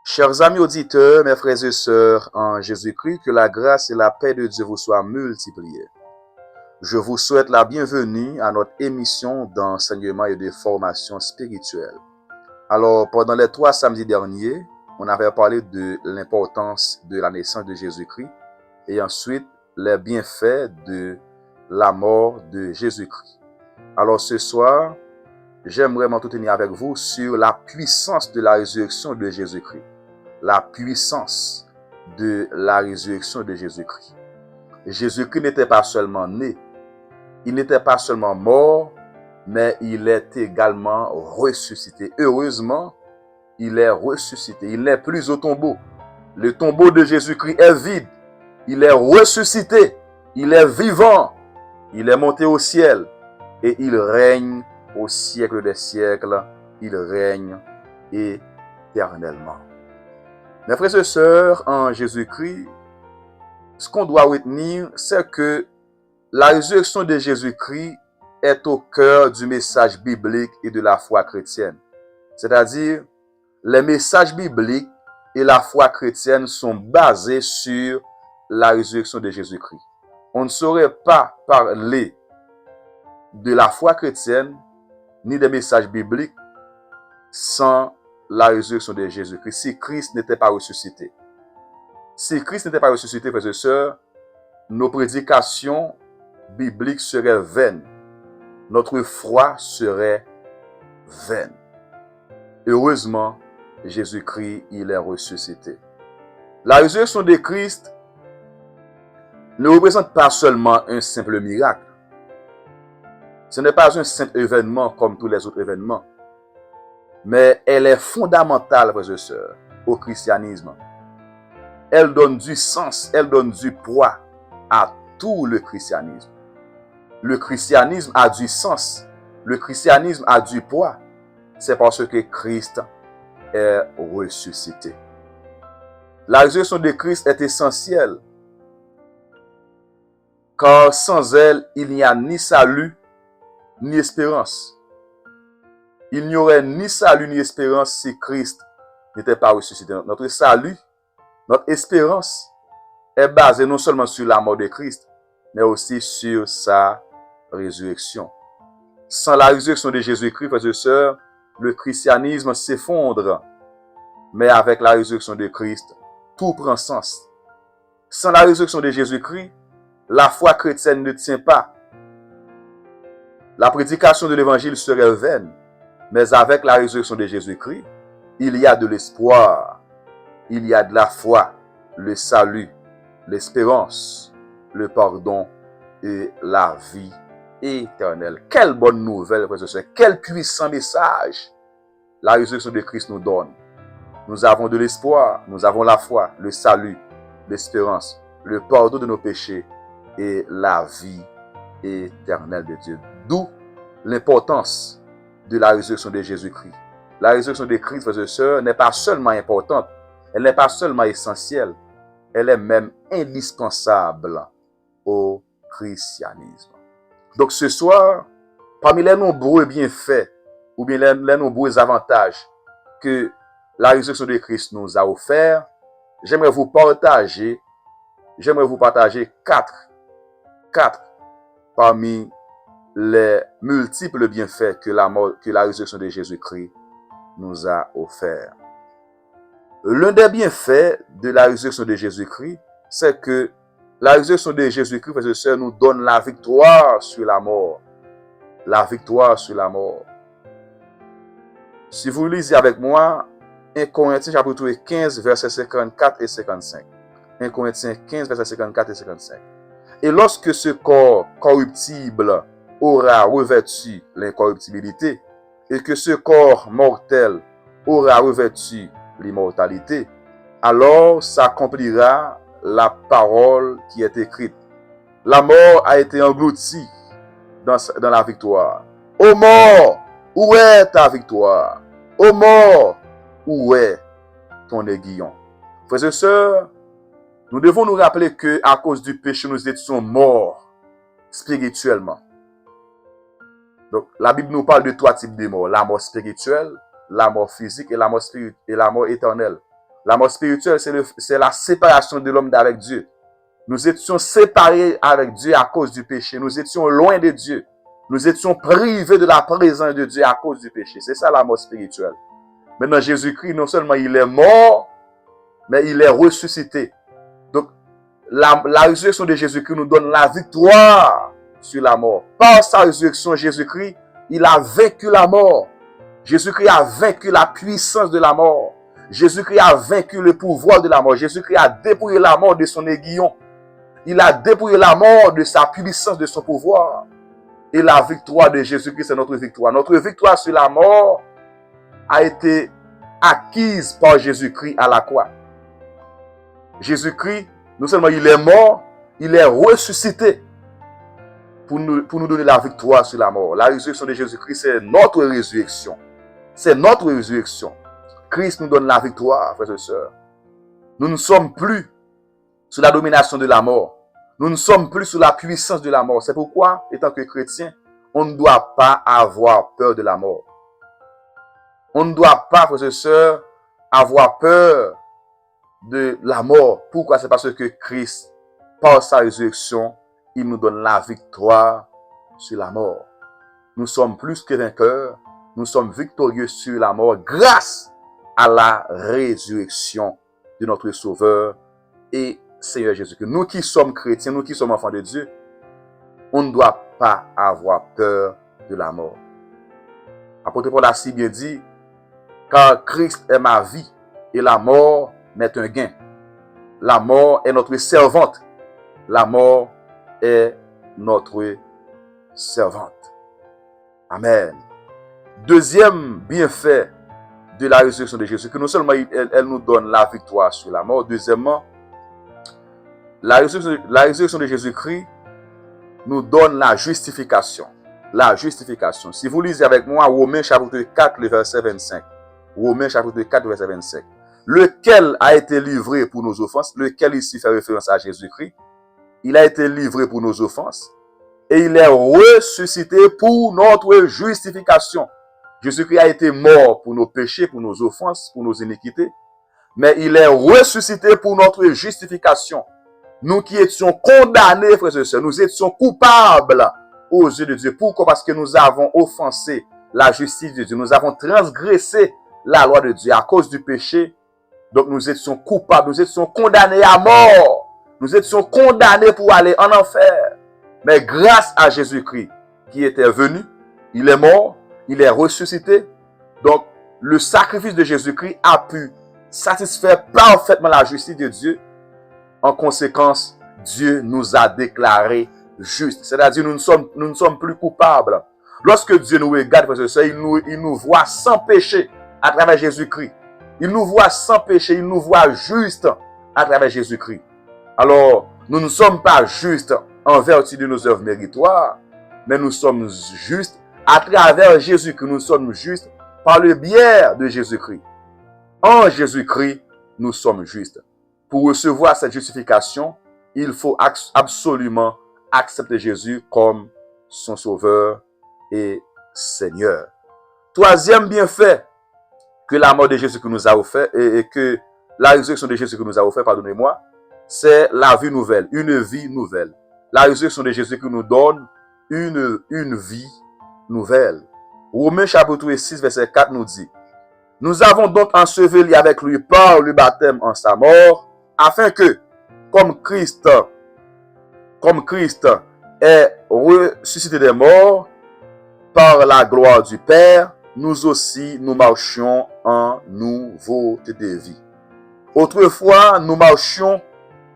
Chers amis auditeurs, mes frères et sœurs en Jésus-Christ, que la grâce et la paix de Dieu vous soient multipliées. Je vous souhaite la bienvenue à notre émission d'enseignement et de formation spirituelle. Alors, pendant les 3 samedis derniers, on avait parlé de l'importance de la naissance de Jésus-Christ et ensuite les bienfaits de la mort de Jésus-Christ. Alors ce soir, j'aimerais m'entretenir avec vous sur la puissance de la résurrection de Jésus-Christ. La puissance de la résurrection de Jésus-Christ. Jésus-Christ n'était pas seulement né, il n'était pas seulement mort, mais il est également ressuscité. Heureusement, il est ressuscité. Il n'est plus au tombeau. Le tombeau de Jésus-Christ est vide. Il est ressuscité. Il est vivant. Il est monté au ciel. Et il règne au siècle des siècles. Il règne éternellement. Mes frères et sœurs en Jésus-Christ, ce qu'on doit retenir, c'est que la résurrection de Jésus-Christ est au cœur du message biblique et de la foi chrétienne. C'est-à-dire, les messages bibliques et la foi chrétienne sont basés sur la résurrection de Jésus-Christ. On ne saurait pas parler de la foi chrétienne ni des messages bibliques sans la résurrection de Jésus-Christ, si Christ n'était pas ressuscité. Si Christ n'était pas ressuscité, frères et sœurs, nos prédications bibliques seraient vaines. Notre foi serait vaine. Heureusement, Jésus-Christ, il est ressuscité. La résurrection de Christ ne représente pas seulement un simple miracle. Ce n'est pas un simple événement comme tous les autres événements. Mais elle est fondamentale, frères et sœurs, au christianisme. Elle donne du sens, elle donne du poids à tout le christianisme. Le christianisme a du sens, le christianisme a du poids. C'est parce que Christ est ressuscité. La résurrection de Christ est essentielle, car sans elle, il n'y a ni salut, ni espérance. Il n'y aurait ni salut, ni espérance si Christ n'était pas ressuscité. Notre salut, notre espérance est basée non seulement sur la mort de Christ, mais aussi sur sa résurrection. Sans la résurrection de Jésus-Christ, frères et sœurs, le christianisme s'effondre. Mais avec la résurrection de Christ, tout prend sens. Sans la résurrection de Jésus-Christ, la foi chrétienne ne tient pas. La prédication de l'évangile serait vaine. Mais avec la résurrection de Jésus-Christ, il y a de l'espoir, il y a de la foi, le salut, l'espérance, le pardon et la vie éternelle. Quelle bonne nouvelle, frères et sœurs, quel puissant message la résurrection de Christ nous donne. Nous avons de l'espoir, nous avons la foi, le salut, l'espérance, le pardon de nos péchés et la vie éternelle de Dieu. D'où l'importance de la résurrection de Jésus-Christ. La résurrection de Christ, frères et sœurs, n'est pas seulement importante, elle n'est pas seulement essentielle, elle est même indispensable au christianisme. Donc ce soir, parmi les nombreux bienfaits ou bien les nombreux avantages que la résurrection de Christ nous a offerts, j'aimerais vous partager quatre parmi les multiples bienfaits que la résurrection de Jésus-Christ nous a offerts. L'un des bienfaits de la résurrection de Jésus-Christ, c'est que la résurrection de Jésus-Christ, frères et sœurs, nous donne la victoire sur la mort. La victoire sur la mort. Si vous lisez avec moi, 1 Corinthiens chapitre 15, versets 54 et 55. 1 Corinthiens 15, versets 54 et 55. Et lorsque ce corps corruptible aura revêtu l'incorruptibilité, et que ce corps mortel aura revêtu l'immortalité, alors s'accomplira la parole qui est écrite. La mort a été engloutie dans la victoire. Ô mort, où est ta victoire? Ô mort, où est ton aiguillon? Frères et sœurs, nous devons nous rappeler que à cause du péché, nous étions morts spirituellement. Donc, la Bible nous parle de 3 types de morts. La mort spirituelle, la mort physique et la mort éternelle. La mort spirituelle, c'est la séparation de l'homme d'avec Dieu. Nous étions séparés avec Dieu à cause du péché. Nous étions loin de Dieu. Nous étions privés de la présence de Dieu à cause du péché. C'est ça la mort spirituelle. Maintenant, Jésus-Christ, non seulement il est mort, mais il est ressuscité. Donc, la résurrection de Jésus-Christ nous donne la victoire sur la mort. Par sa résurrection, Jésus-Christ, il a vaincu la mort. Jésus-Christ a vaincu la puissance de la mort. Jésus-Christ a vaincu le pouvoir de la mort. Jésus-Christ a dépouillé la mort de son aiguillon. Il a dépouillé la mort de sa puissance, de son pouvoir. Et la victoire de Jésus-Christ, c'est notre victoire. Notre victoire sur la mort a été acquise par Jésus-Christ à la croix. Jésus-Christ, non seulement il est mort, il est ressuscité pour nous donner la victoire sur la mort. La résurrection de Jésus-Christ, c'est notre résurrection. C'est notre résurrection. Christ nous donne la victoire, frères et sœurs. Nous ne sommes plus sous la domination de la mort. Nous ne sommes plus sous la puissance de la mort. C'est pourquoi, étant que chrétien, on ne doit pas avoir peur de la mort. On ne doit pas, frères et sœurs, avoir peur de la mort. Pourquoi? C'est parce que Christ, par sa résurrection, il nous donne la victoire sur la mort. Nous sommes plus que vainqueurs. Nous sommes victorieux sur la mort grâce à la résurrection de notre Sauveur et Seigneur Jésus-Christ. Nous qui sommes chrétiens, nous qui sommes enfants de Dieu, on ne doit pas avoir peur de la mort. Apôtre Paul a si bien dit, car Christ est ma vie et la mort m'est un gain. La mort est notre servante. La mort est notre servante. Amen. Deuxième bienfait de la résurrection de Jésus, que non seulement elle nous donne la victoire sur la mort, deuxièmement, la résurrection de Jésus-Christ nous donne la justification. La justification. Si vous lisez avec moi Romains chapitre 4, le verset 25. Romains chapitre 4, verset 25. Lequel a été livré pour nos offenses, lequel ici fait référence à Jésus-Christ. Il a été livré pour nos offenses et il est ressuscité pour notre justification. Jésus-Christ a été mort pour nos péchés, pour nos offenses, pour nos iniquités, mais il est ressuscité pour notre justification. Nous qui étions condamnés, frères et sœurs, nous étions coupables aux yeux de Dieu. Pourquoi? Parce que nous avons offensé la justice de Dieu. Nous avons transgressé la loi de Dieu à cause du péché. Donc nous étions coupables, nous étions condamnés à mort. Nous étions condamnés pour aller en enfer. Mais grâce à Jésus-Christ qui était venu, il est mort, il est ressuscité. Donc le sacrifice de Jésus-Christ a pu satisfaire parfaitement la justice de Dieu. En conséquence, Dieu nous a déclarés justes. C'est-à-dire, nous ne sommes plus coupables. Lorsque Dieu nous regarde, il nous voit sans péché à travers Jésus-Christ. Il nous voit sans péché, il nous voit justes à travers Jésus-Christ. Alors, nous ne sommes pas justes en vertu de nos œuvres méritoires, mais nous sommes justes à travers Jésus-Christ. Nous sommes justes par le biais de Jésus-Christ. En Jésus-Christ, nous sommes justes. Pour recevoir cette justification, il faut absolument accepter Jésus comme son Sauveur et Seigneur. Troisième bienfait que la mort de Jésus nous a offert et que la résurrection de Jésus nous a offert, pardonnez-moi, c'est la vie nouvelle, une vie nouvelle. La résurrection de Jésus nous donne une vie nouvelle. Romains chapitre 6, verset 4 nous dit, « Nous avons donc enseveli avec lui par le baptême en sa mort, afin que, comme Christ est ressuscité des morts par la gloire du Père, nous aussi nous marchions en nouveauté de vie. » Autrefois, nous marchions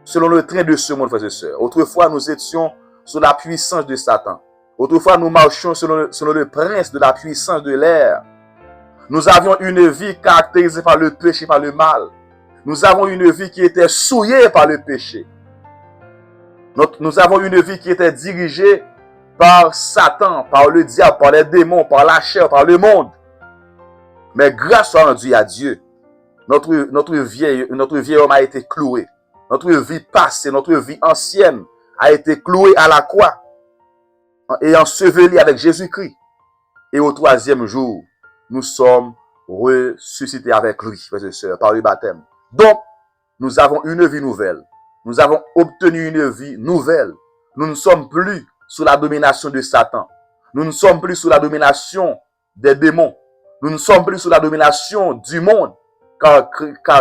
selon le train de ce monde, frères et sœurs. Autrefois, nous étions sous la puissance de Satan. Autrefois, nous marchions selon le prince de la puissance de l'air. Nous avions une vie caractérisée par le péché, par le mal. Nous avons une vie qui était souillée par le péché. Nous avons une vie qui était dirigée par Satan, par le diable, par les démons, par la chair, par le monde. Mais grâce soit rendue à Dieu, notre vieil homme a été cloué. Notre vie passée, notre vie ancienne a été clouée à la croix et ensevelie avec Jésus-Christ. Et au troisième jour, nous sommes ressuscités avec lui, frères et sœurs, par le baptême. Donc, nous avons une vie nouvelle. Nous avons obtenu une vie nouvelle. Nous ne sommes plus sous la domination de Satan. Nous ne sommes plus sous la domination des démons. Nous ne sommes plus sous la domination du monde, car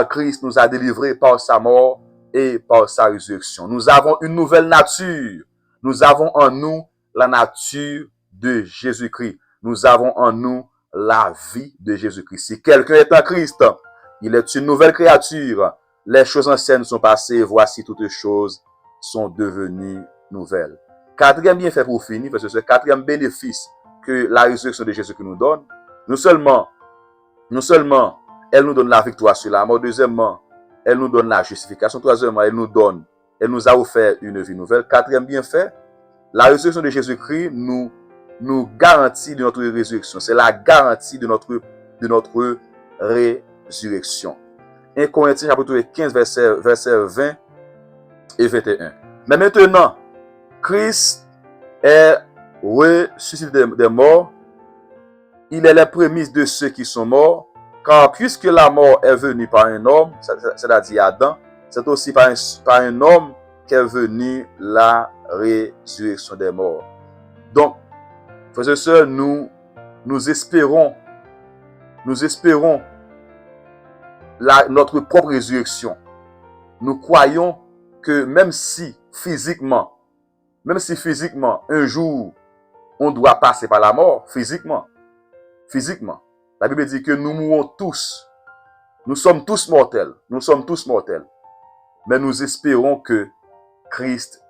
Christ nous a délivrés par sa mort et par sa résurrection. Nous avons une nouvelle nature. Nous avons en nous la nature de Jésus-Christ. Nous avons en nous la vie de Jésus-Christ. Si quelqu'un est en Christ, il est une nouvelle créature. Les choses anciennes sont passées, voici toutes choses sont devenues nouvelles. Quatrième bienfait pour finir, parce que c'est le quatrième bénéfice que la résurrection de Jésus-Christ nous donne. Non seulement, elle nous donne la victoire sur la mort. Deuxièmement, elle nous donne la justification. Troisièmement, elle nous a offert une vie nouvelle. Quatrième bienfait, la résurrection de Jésus-Christ nous garantit de notre résurrection. C'est la garantie de notre résurrection. 1 Corinthiens chapitre 15, verset 20 et 21. Mais maintenant, Christ est ressuscité des morts. Il est la prémisse de ceux qui sont morts. Car puisque la mort est venue par un homme, c'est-à-dire Adam, c'est aussi par un homme qu'est venue la résurrection des morts. Donc, frères et sœurs, nous espérons notre propre résurrection. Nous croyons que même si physiquement, un jour, on doit passer par la mort, physiquement, la Bible dit que nous mourrons tous. Nous sommes tous mortels. Mais nous espérons que Christ,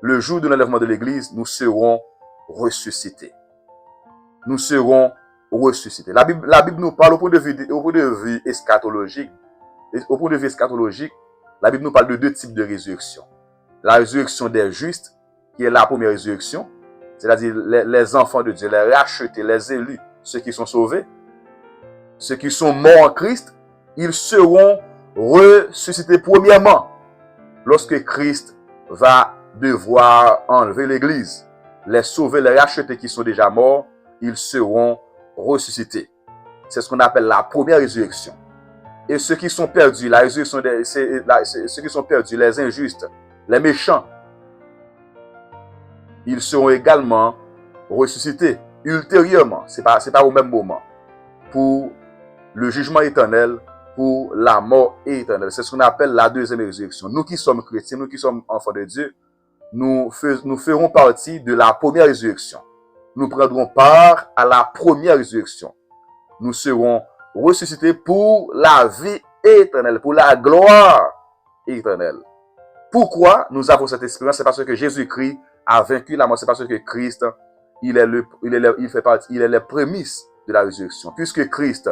le jour de l'enlèvement de l'Église, nous serons ressuscités. La Bible nous parle au point de vue eschatologique. La Bible nous parle de deux types de résurrection. La résurrection des justes, qui est la première résurrection, c'est-à-dire les enfants de Dieu, les rachetés, les élus, ceux qui sont sauvés, ceux qui sont morts en Christ, ils seront ressuscités premièrement lorsque Christ va devoir enlever l'Église. Les sauvés, les rachetés qui sont déjà morts, ils seront ressuscités. C'est ce qu'on appelle la première résurrection. Et ceux qui sont perdus, la résurrection ceux qui sont perdus, les injustes, les méchants, ils seront également ressuscités ultérieurement. C'est pas au même moment. Pour le jugement éternel, pour la mort éternelle. C'est ce qu'on appelle la deuxième résurrection. Nous qui sommes chrétiens, nous qui sommes enfants de Dieu, nous ferons partie de la première résurrection. Nous prendrons part à la première résurrection. Nous serons ressuscités pour la vie éternelle, pour la gloire éternelle. Pourquoi nous avons cette expérience? C'est parce que Jésus-Christ a vaincu la mort. C'est parce que Christ, il est les prémices de la résurrection. Puisque Christ,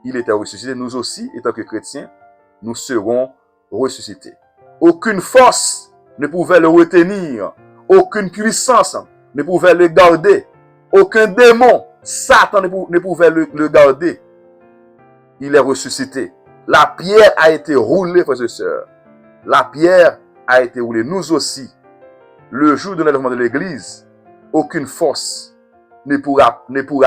il était ressuscité, nous aussi, étant que chrétiens, nous serons ressuscités. Aucune force ne pouvait le retenir. Aucune puissance ne pouvait le garder. Aucun démon, Satan ne pouvait le garder. Il est ressuscité. La pierre a été roulée, frères et sœurs. La pierre a été roulée. Nous aussi, le jour de l'enlèvement de l'Église, aucune force ne pourra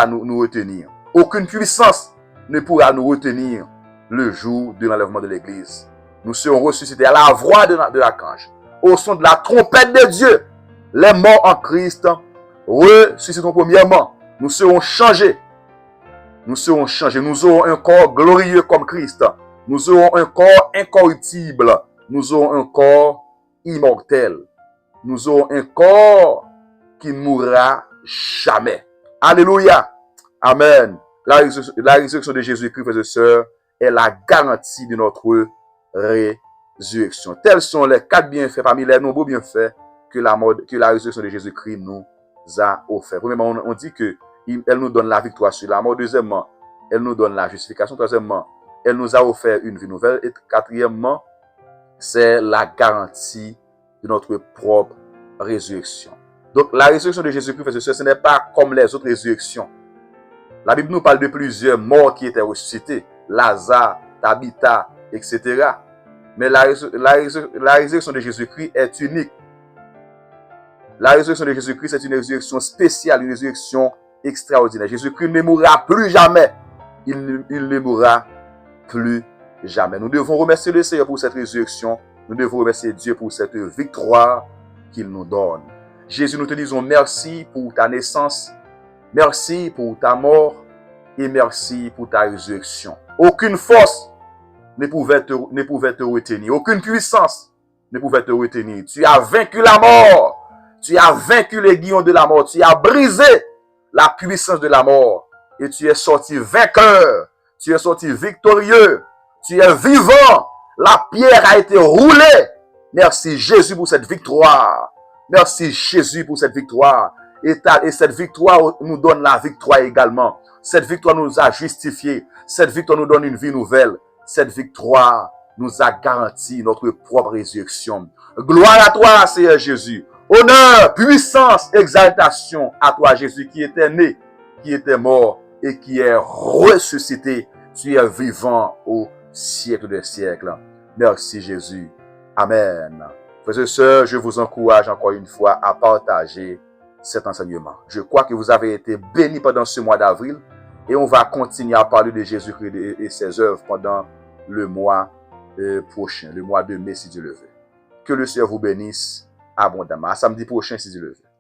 nous retenir. Aucune puissance ne pourra nous retenir le jour de l'enlèvement de l'Église. Nous serons ressuscités à la voix de l'archange, au son de la trompette de Dieu. Les morts en Christ ressusciteront premièrement. Nous serons changés. Nous aurons un corps glorieux comme Christ. Nous aurons un corps incorruptible. Nous aurons un corps immortel. Nous aurons un corps qui ne mourra jamais. Alléluia. Amen. La résurrection de Jésus-Christ, frères et sœurs, est la garantie de notre résurrection. Tels sont les 4 bienfaits parmi les nombreux bienfaits que la résurrection de Jésus-Christ nous a offert. Premièrement, on dit que elle nous donne la victoire sur la mort. Deuxièmement, elle nous donne la justification. Troisièmement, elle nous a offert une vie nouvelle. Et quatrièmement, c'est la garantie de notre propre résurrection. Donc, la résurrection de Jésus-Christ, ce n'est pas comme les autres résurrections. La Bible nous parle de plusieurs morts qui étaient ressuscités. Lazare, Tabitha, etc. Mais la résurrection de Jésus-Christ est unique. La résurrection de Jésus-Christ est une résurrection spéciale, une résurrection extraordinaire. Jésus-Christ ne mourra plus jamais. Il ne mourra plus jamais. Nous devons remercier le Seigneur pour cette résurrection. Nous devons remercier Dieu pour cette victoire qu'il nous donne. Jésus, nous te disons merci pour ta naissance, merci pour ta mort et merci pour ta résurrection. Aucune force ne pouvait te retenir, aucune puissance ne pouvait te retenir. Tu as vaincu la mort, tu as vaincu les guillons de la mort, tu as brisé la puissance de la mort et tu es sorti vainqueur, tu es sorti victorieux, tu es vivant, la pierre a été roulée. Merci Jésus pour cette victoire. Merci Jésus pour cette victoire. Et cette victoire nous donne la victoire également. Cette victoire nous a justifiés. Cette victoire nous donne une vie nouvelle. Cette victoire nous a garanti notre propre résurrection. Gloire à toi, Seigneur Jésus. Honneur, puissance, exaltation à toi, Jésus, qui était né, qui était mort et qui est ressuscité. Tu es vivant au siècle des siècles. Merci, Jésus. Amen. Frères et sœurs, je vous encourage encore une fois à partager cet enseignement. Je crois que vous avez été bénis pendant ce mois d'avril et on va continuer à parler de Jésus-Christ et ses œuvres pendant le mois prochain, le mois de mai si Dieu le veut. Que le Seigneur vous bénisse abondamment. À samedi prochain si Dieu le veut.